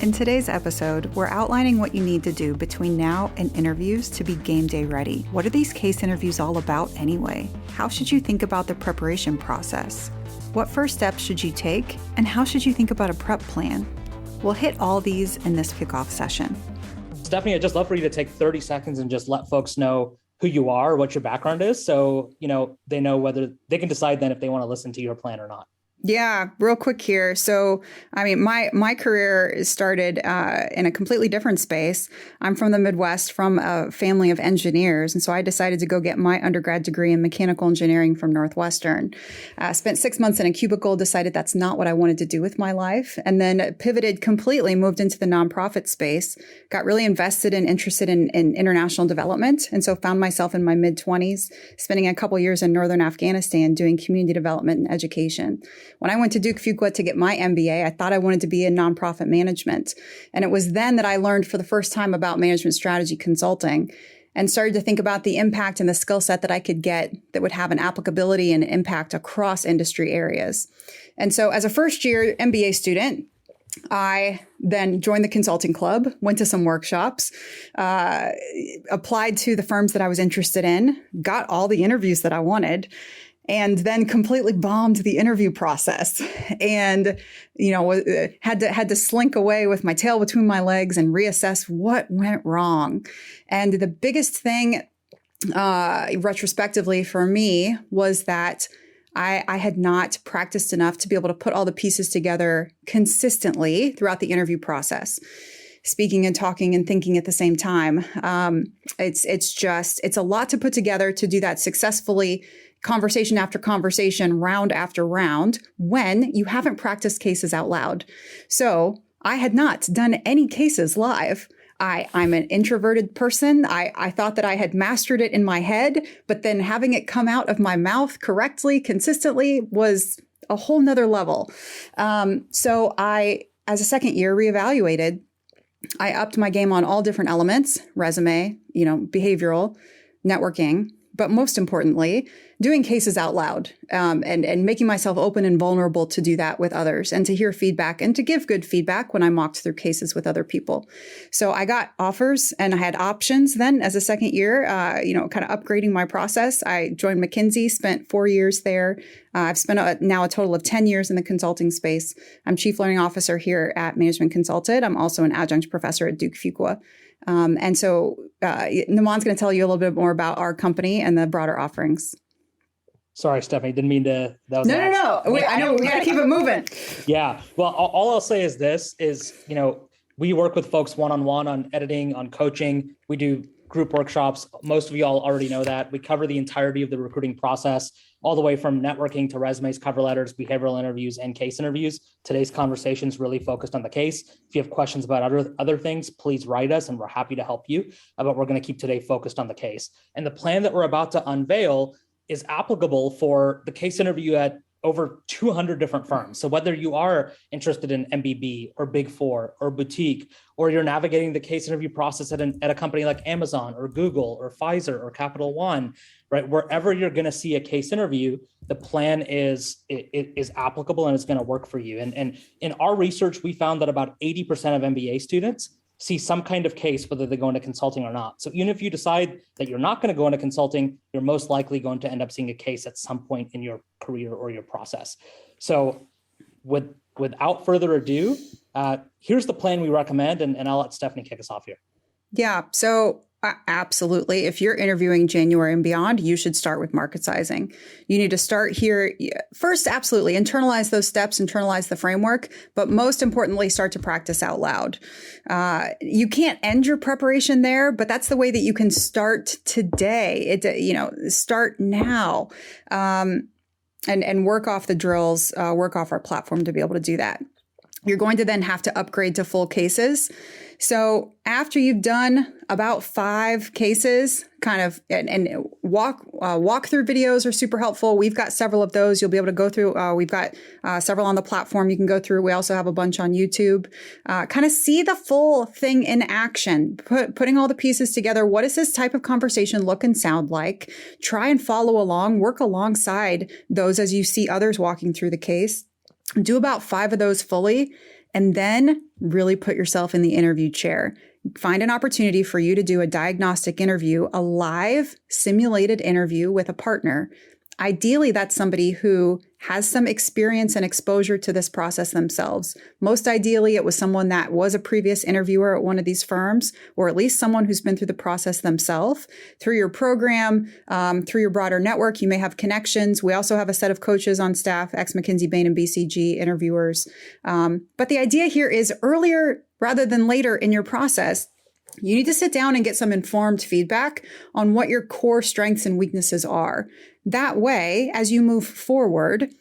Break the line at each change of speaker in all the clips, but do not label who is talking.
In today's episode, we're outlining what you need to do between now and interviews to be game day ready. What are these case interviews all about anyway? How should you think about the preparation process? What first steps should you take? And how should you think about a prep plan? We'll hit all these in this kickoff session.
Stephanie, I'd just love for you to take 30 seconds and just let folks know who you are, what your background is, so they know whether they can decide then if they want to listen to your plan or not.
Yeah, real quick here. So, my career started in a completely different space. I'm from the Midwest, from a family of engineers. And so I decided to go get my undergrad degree in mechanical engineering from Northwestern. Spent 6 months in a cubicle, decided that's not what I wanted to do with my life. And then pivoted completely, moved into the nonprofit space, got really invested and interested in international development. And so found myself in my mid-20s, spending a couple years in northern Afghanistan doing community development and education. When I went to Duke Fuqua to get my MBA, I thought I wanted to be in nonprofit management. And it was then that I learned for the first time about management strategy consulting and started to think about the impact and the skill set that I could get that would have an applicability and impact across industry areas. And so as a first year MBA student, I then joined the consulting club, went to some workshops, applied to the firms that I was interested in, got all the interviews that I wanted, and then completely bombed the interview process and, had to slink away with my tail between my legs and reassess what went wrong. And the biggest thing, retrospectively for me, was that I had not practiced enough to be able to put all the pieces together consistently throughout the interview process. Speaking and talking and thinking at the same time. It's a lot to put together to do that successfully, conversation after conversation, round after round, when you haven't practiced cases out loud. So I had not done any cases live. I'm an introverted person. I thought that I had mastered it in my head, but then having it come out of my mouth correctly, consistently, was a whole nother level. So I, as a second year, reevaluated. I upped my game on all different elements: resume, behavioral, networking, but most importantly, doing cases out loud, and making myself open and vulnerable to do that with others and to hear feedback and to give good feedback when I mocked through cases with other people. So I got offers and I had options then as a second year, kind of upgrading my process. I joined McKinsey, spent 4 years there. I've spent now a total of 10 years in the consulting space. I'm Chief Learning Officer here at Management Consulted. I'm also an adjunct professor at Duke Fuqua. And so Naman's going to tell you a little bit more about our company and the broader offerings.
Sorry, Stephanie, didn't mean to. That was
No. I know we got to keep it moving.
Yeah. Well, all I'll say is this is, we work with folks one-on-one on editing, on coaching. We do group workshops. Most of y'all already know that. We cover the entirety of the recruiting process, all the way from networking to resumes, cover letters, behavioral interviews, and case interviews. Today's conversation is really focused on the case. If you have questions about other things, please write us and we're happy to help you. But we're going to keep today focused on the case. And the plan that we're about to unveil is applicable for the case interview at over 200 different firms. So whether you are interested in MBB or Big Four or boutique, or you're navigating the case interview process at a company like Amazon or Google or Pfizer or Capital One, right? Wherever you're going to see a case interview, the plan is applicable and it's going to work for you. And in our research, we found that about 80% of MBA students see some kind of case, whether they go into consulting or not. So even if you decide that you're not going to go into consulting, you're most likely going to end up seeing a case at some point in your career or your process. So without further ado, here's the plan we recommend, and I'll let Stephanie kick us off here.
Yeah, so absolutely. If you're interviewing January and beyond, you should start with market sizing. You need to start here. First, absolutely, internalize those steps, internalize the framework, but most importantly, start to practice out loud. You can't end your preparation there, but that's the way that you can start today. Start now, and work off the drills, work off our platform to be able to do that. You're going to then have to upgrade to full cases. So after you've done about 5 cases, and walk through videos are super helpful. We've got several of those. You'll be able to go through. We've got several on the platform you can go through. We also have a bunch on YouTube. Kind of see the full thing in action, putting all the pieces together. What does this type of conversation look and sound like? Try and follow along, work alongside those as you see others walking through the case. Do about 5 of those fully. and then really put yourself in the interview chair. Find an opportunity for you to do a diagnostic interview, a live simulated interview with a partner. Ideally, that's somebody who has some experience and exposure to this process themselves. Most ideally, it was someone that was a previous interviewer at one of these firms, or at least someone who's been through the process themselves. Through your program, through your broader network, you may have connections. We also have a set of coaches on staff, ex-McKinsey, Bain, and BCG interviewers. But the idea here is earlier rather than later in your process, you need to sit down and get some informed feedback on what your core strengths and weaknesses are. That way, as you move forward,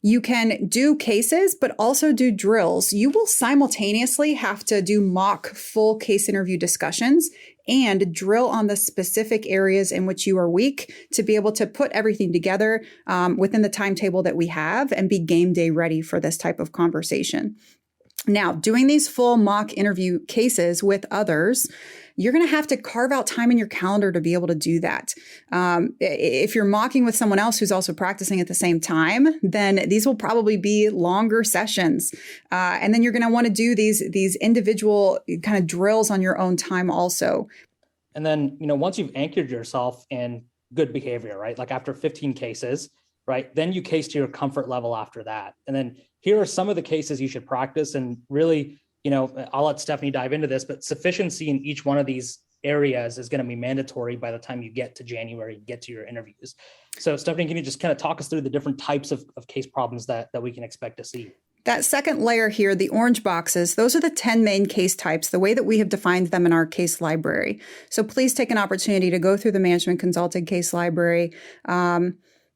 you can do cases, but also do drills. You will simultaneously have to do mock full case interview discussions and drill on the specific areas in which you are weak to be able to put everything together within the timetable that we have and be game day ready for this type of conversation. Now, doing these full mock interview cases with others, you're going to have to carve out time in your calendar to be able to do that. If you're mocking with someone else who's also practicing at the same time, then these will probably be longer sessions. And then you're going to want to do these individual kind of drills on your own time also.
And then, once you've anchored yourself in good behavior, right? Like after 15 cases, right? Then you case to your comfort level after that. And then here are some of the cases you should practice and really, I'll let Stephanie dive into this, but sufficiency in each one of these areas is going to be mandatory by the time you get to January, get to your interviews. So Stephanie, can you just kind of talk us through the different types of case problems that we can expect to see?
That second layer here, the orange boxes, those are the 10 main case types, the way that we have defined them in our case library. So please take an opportunity to go through the Management Consulting case library.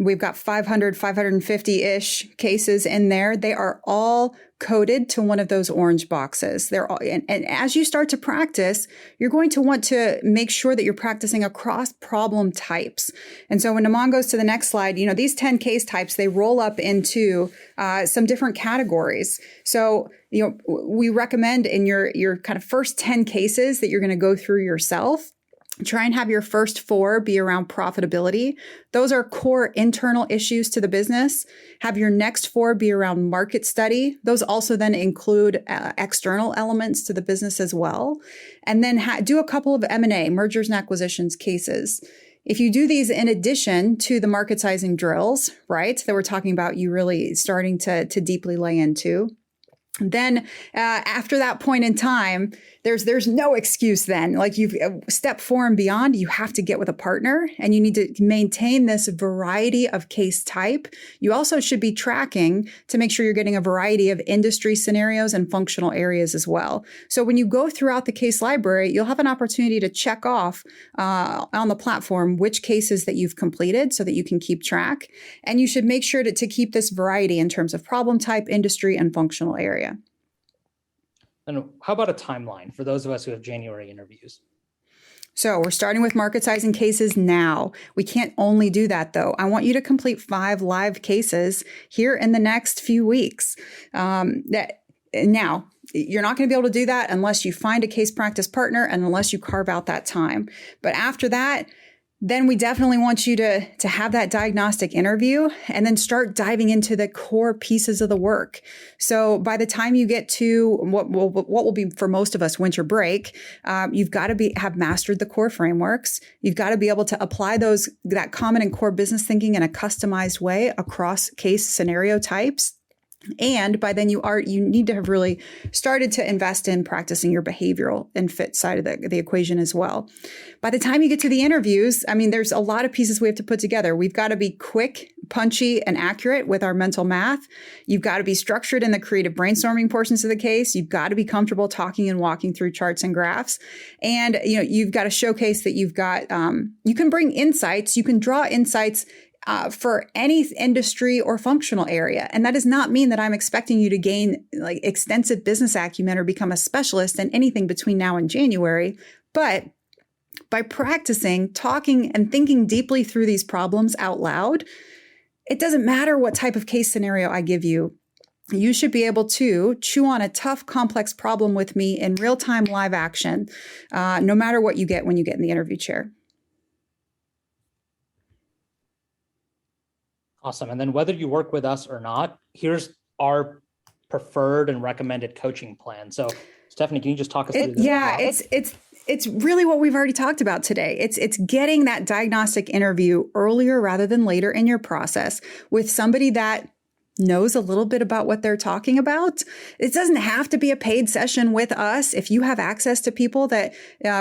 We've got 500, 550-ish cases in there. They are all coded to one of those orange boxes. They're all, and as you start to practice, you're going to want to make sure that you're practicing across problem types. And so when Naman goes to the next slide, these 10 case types, they roll up into some different categories. So, we recommend in your kind of first 10 cases that you're going to go through yourself, try and have your first 4 be around profitability. Those are core internal issues to the business. Have your next 4 be around market study. Those also then include external elements to the business as well. And then do a couple of M&A, mergers and acquisitions cases. If you do these in addition to the market sizing drills, right, that we're talking about you really starting to deeply lay into, then after that point in time, there's no excuse then. Like you've step 4 and beyond, you have to get with a partner and you need to maintain this variety of case type. You also should be tracking to make sure you're getting a variety of industry scenarios and functional areas as well. So when you go throughout the case library, you'll have an opportunity to check off on the platform which cases that you've completed so that you can keep track. And you should make sure to keep this variety in terms of problem type, industry, and functional area.
And how about a timeline for those of us who have January interviews?
So we're starting with market sizing cases now. We can't only do that though. I want you to complete 5 live cases here in the next few weeks. Now, you're not going to be able to do that unless you find a case practice partner and unless you carve out that time. But after that, then we definitely want you to have that diagnostic interview and then start diving into the core pieces of the work. So by the time you get to what will be for most of us winter break, you've got to have mastered the core frameworks. You've got to be able to apply that common and core business thinking in a customized way across case scenario types. And by then you need to have really started to invest in practicing your behavioral and fit side of the equation as well. By the time you get to the interviews, there's a lot of pieces we have to put together. We've got to be quick, punchy, and accurate with our mental math. You've got to be structured in the creative brainstorming portions of the case. You've got to be comfortable talking and walking through charts and graphs. And, you've got to showcase that you've got, you can bring insights, you can draw insights for any industry or functional area. And that does not mean that I'm expecting you to gain like extensive business acumen or become a specialist in anything between now and January. But by practicing, talking, and thinking deeply through these problems out loud, it doesn't matter what type of case scenario I give you. You should be able to chew on a tough, complex problem with me in real-time live action, no matter what you get when you get in the interview chair.
Awesome. And then whether you work with us or not, here's our preferred and recommended coaching plan. So Stephanie, can you just talk us through this?
Yeah, it's really what we've already talked about today. It's getting that diagnostic interview earlier rather than later in your process with somebody that knows a little bit about what they're talking about. It doesn't have to be a paid session with us if you have access to people that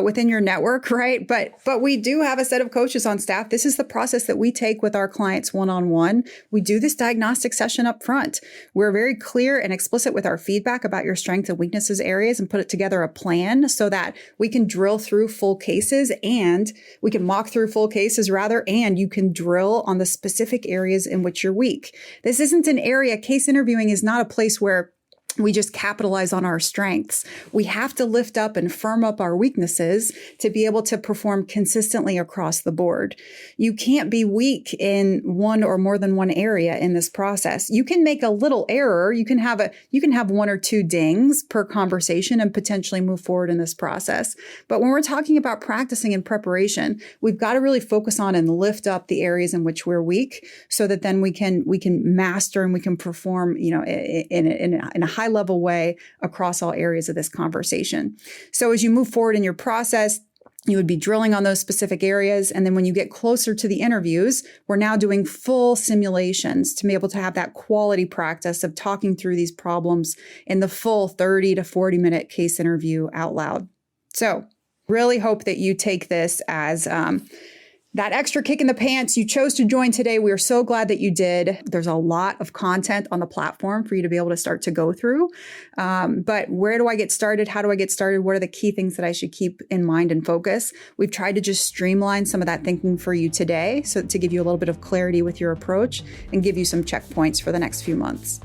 within your network, right? But we do have a set of coaches on staff. This is the process that we take with our clients one-on-one. We do this diagnostic session up front. We're very clear and explicit with our feedback about your strengths and weaknesses areas and put together a plan so that we can drill through full cases and we can mock through full cases rather, and you can drill on the specific areas in which you're weak. This isn't an area. Case interviewing is not a place where we just capitalize on our strengths. We have to lift up and firm up our weaknesses to be able to perform consistently across the board. You can't be weak in one or more than one area in this process. You can make a little error. You can have one or two dings per conversation and potentially move forward in this process. But when we're talking about practicing and preparation, we've got to really focus on and lift up the areas in which we're weak so that then we can master and we can perform, in a high level way across all areas of this conversation. So as you move forward in your process, you would be drilling on those specific areas. And then when you get closer to the interviews, we're now doing full simulations to be able to have that quality practice of talking through these problems in the full 30 to 40 minute case interview out loud. So really hope that you take this as that extra kick in the pants. You chose to join today. We are so glad that you did. There's a lot of content on the platform for you to be able to start to go through. But where do I get started? How do I get started? What are the key things that I should keep in mind and focus? We've tried to just streamline some of that thinking for you today, so to give you a little bit of clarity with your approach and give you some checkpoints for the next few months.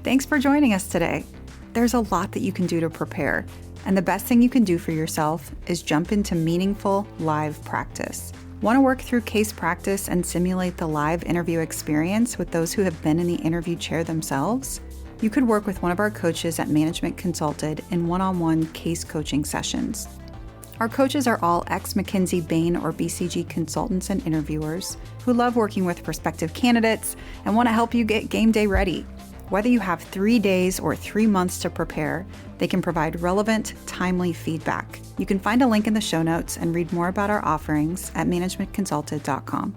Thanks for joining us today. There's a lot that you can do to prepare. And the best thing you can do for yourself is jump into meaningful live practice. Want to work through case practice and simulate the live interview experience with those who have been in the interview chair themselves? You could work with one of our coaches at Management Consulted in one-on-one case coaching sessions. Our coaches are all ex-McKinsey, Bain, or BCG consultants and interviewers who love working with prospective candidates and want to help you get game day ready. Whether you have 3 days or 3 months to prepare, they can provide relevant, timely feedback. You can find a link in the show notes and read more about our offerings at managementconsulted.com.